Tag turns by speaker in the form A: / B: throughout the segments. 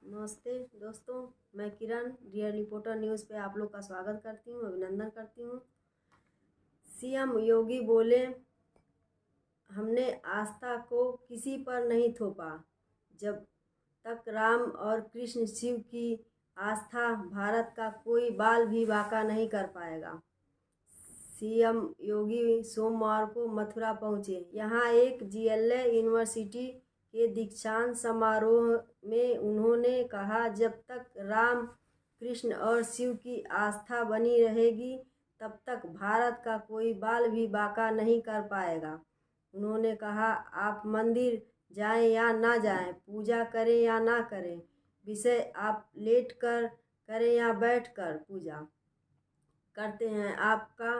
A: नमस्ते दोस्तों, मैं किरण रियल रिपोर्टर न्यूज़ पे आप लोग का स्वागत करती हूँ, अभिनंदन करती हूँ। सीएम योगी बोले, हमने आस्था को किसी पर नहीं थोपा। जब तक राम और कृष्ण शिव की आस्था, भारत का कोई बाल भी बांका नहीं कर पाएगा। सीएम योगी सोमवार को मथुरा पहुंचे। यहां एक जीएलए यूनिवर्सिटी के दीक्षांत समारोह में उन्होंने कहा, जब तक राम, कृष्ण और शिव की आस्था बनी रहेगी, तब तक भारत का कोई बाल भी बांका नहीं कर पाएगा। उन्होंने कहा, आप मंदिर जाएं या ना जाएं, पूजा करें या ना करें, विषय आप लेट कर करें या बैठ कर पूजा करते हैं, आपका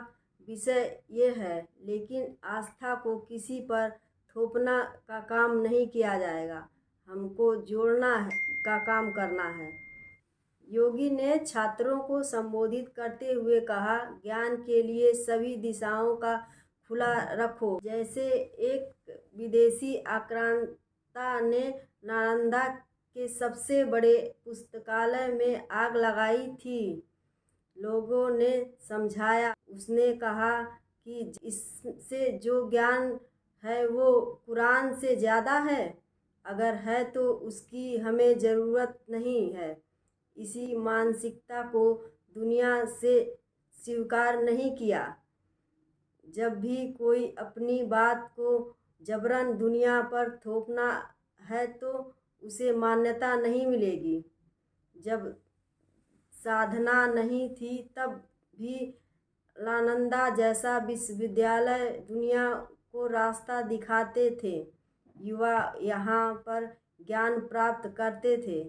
A: विषय ये है। लेकिन आस्था को किसी पर थोपना का काम नहीं किया जाएगा, हमको जोड़ना का काम करना है। योगी ने छात्रों को संबोधित करते हुए कहा, ज्ञान के लिए सभी दिशाओं का खुला रखो। जैसे एक विदेशी आक्रांता ने नालंदा के सबसे बड़े पुस्तकालय में आग लगाई थी, लोगों ने समझाया। उसने कहा कि इससे जो ज्ञान है वो कुरान से ज़्यादा है, अगर है तो उसकी हमें ज़रूरत नहीं है। इसी मानसिकता को दुनिया से स्वीकार नहीं किया। जब भी कोई अपनी बात को जबरन दुनिया पर थोपना है तो उसे मान्यता नहीं मिलेगी। जब साधना नहीं थी तब भी नालंदा जैसा विश्वविद्यालय दुनिया को रास्ता दिखाते थे, युवा यहाँ पर ज्ञान प्राप्त करते थे।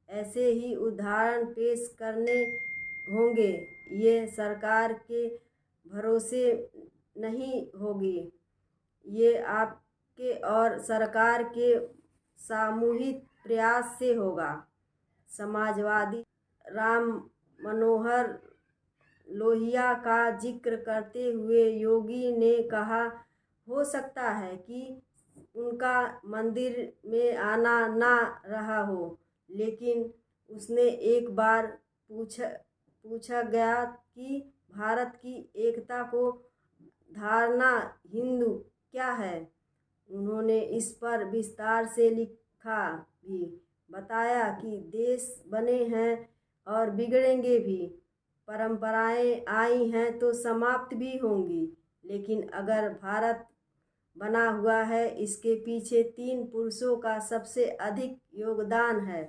A: ऐसे ही उदाहरण पेश करने होंगे। ये सरकार के भरोसे नहीं होगी, ये आपके और सरकार के सामूहिक प्रयास से होगा। समाजवादी राम मनोहर लोहिया का जिक्र करते हुए योगी ने कहा, हो सकता है कि उनका मंदिर में आना ना रहा हो, लेकिन उसने एक बार पूछा गया कि भारत की एकता को धारना हिंदू क्या है। उन्होंने इस पर विस्तार से लिखा भी, बताया कि देश बने हैं और बिगड़ेंगे भी, परंपराएं आई हैं तो समाप्त भी होंगी, लेकिन अगर भारत बना हुआ है, इसके पीछे 3 पुरुषों का सबसे अधिक योगदान है।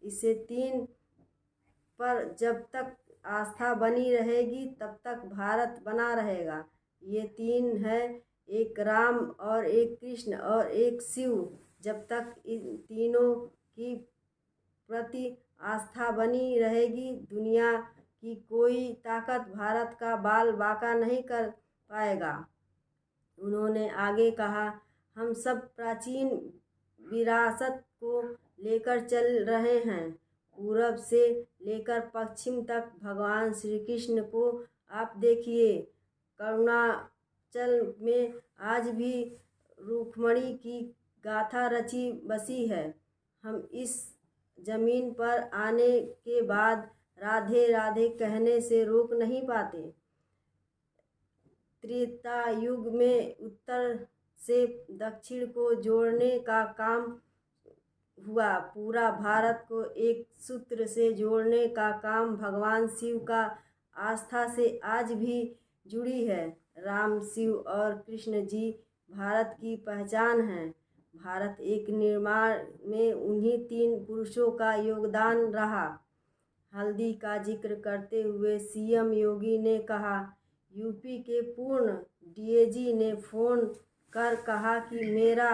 A: इसे 3 पर जब तक आस्था बनी रहेगी तब तक भारत बना रहेगा। ये 3 है, एक राम और एक कृष्ण और एक शिव। जब तक इन तीनों की प्रति आस्था बनी रहेगी, दुनिया की कोई ताकत भारत का बाल बांका नहीं कर पाएगा। उन्होंने आगे कहा, हम सब प्राचीन विरासत को लेकर चल रहे हैं। पूरब से लेकर पश्चिम तक भगवान श्री कृष्ण को आप देखिए। करुणाचल में आज भी रुक्मणी की गाथा रची बसी है। हम इस जमीन पर आने के बाद राधे राधे कहने से रोक नहीं पाते। त्रेता युग में उत्तर से दक्षिण को जोड़ने का काम हुआ। पूरा भारत को एक सूत्र से जोड़ने का काम भगवान शिव का आस्था से आज भी जुड़ी है। राम, शिव और कृष्ण जी भारत की पहचान है। भारत एक निर्माण में उन्हीं 3 पुरुषों का योगदान रहा। हल्दी का जिक्र करते हुए सीएम योगी ने कहा, यूपी के पूर्ण डीआईजी ने फ़ोन कर कहा कि मेरा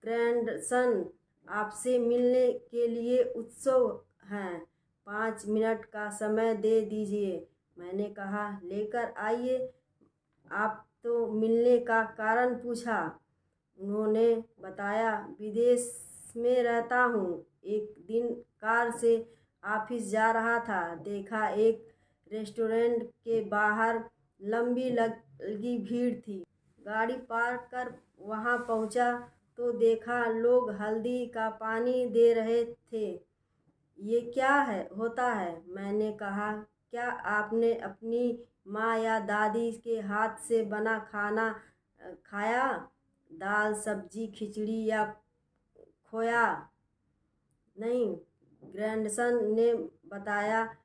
A: ग्रैंडसन आपसे मिलने के लिए उत्सुक हैं, 5 मिनट का समय दे दीजिए। मैंने कहा, लेकर आइए। आप तो मिलने का कारण पूछा। उन्होंने बताया, विदेश में रहता हूँ। एक दिन कार से ऑफिस जा रहा था, देखा एक रेस्टोरेंट के बाहर लंबी लगी भीड़ थी। गाड़ी पार्क कर वहाँ पहुँचा तो देखा लोग हल्दी का पानी दे रहे थे। ये क्या है होता है? मैंने कहा, क्या आपने अपनी माँ या दादी के हाथ से बना खाना खाया? दाल सब्जी खिचड़ी या खोया? नहीं, ग्रैंडसन ने बताया।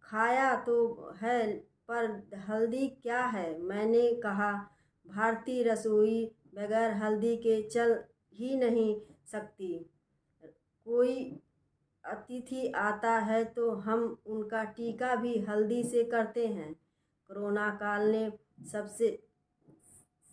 A: खाया तो है, पर हल्दी क्या है? मैंने कहा, भारतीय रसोई बगैर हल्दी के चल ही नहीं सकती। कोई अतिथि आता है तो हम उनका टीका भी हल्दी से करते हैं। कोरोना काल ने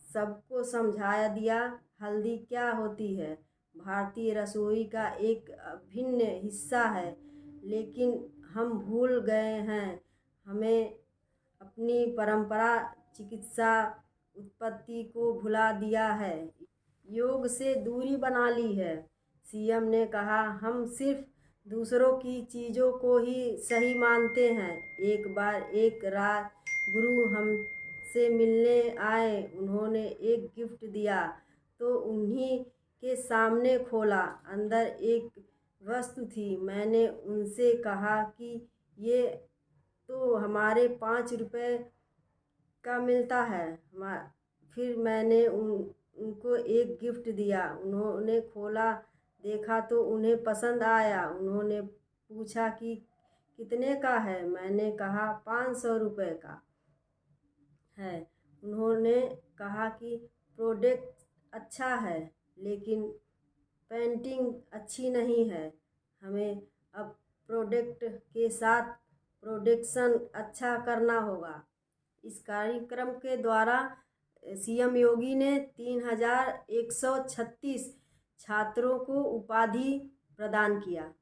A: सबको समझा दिया हल्दी क्या होती है। भारतीय रसोई का एक अभिन्न हिस्सा है, लेकिन हम भूल गए हैं। हमें अपनी परंपरा, चिकित्सा उत्पत्ति को भुला दिया है, योग से दूरी बना ली है। सीएम ने कहा, हम सिर्फ दूसरों की चीज़ों को ही सही मानते हैं। एक बार एक राज गुरु हमसे मिलने आए। उन्होंने एक गिफ्ट दिया तो उन्हीं के सामने खोला। अंदर एक वस्तु थी। मैंने उनसे कहा कि ये तो हमारे 5 रुपए का मिलता है। फिर मैंने उनको एक गिफ्ट दिया। उन्होंने खोला, देखा तो उन्हें पसंद आया। उन्होंने पूछा कि कितने का है? मैंने कहा 500 रुपये का है। उन्होंने कहा कि प्रोडक्ट अच्छा है, लेकिन पेंटिंग अच्छी नहीं है। हमें अब प्रोडक्ट के साथ प्रोडक्शन अच्छा करना होगा। इस कार्यक्रम के द्वारा सीएम योगी ने 3136 छात्रों को उपाधि प्रदान किया।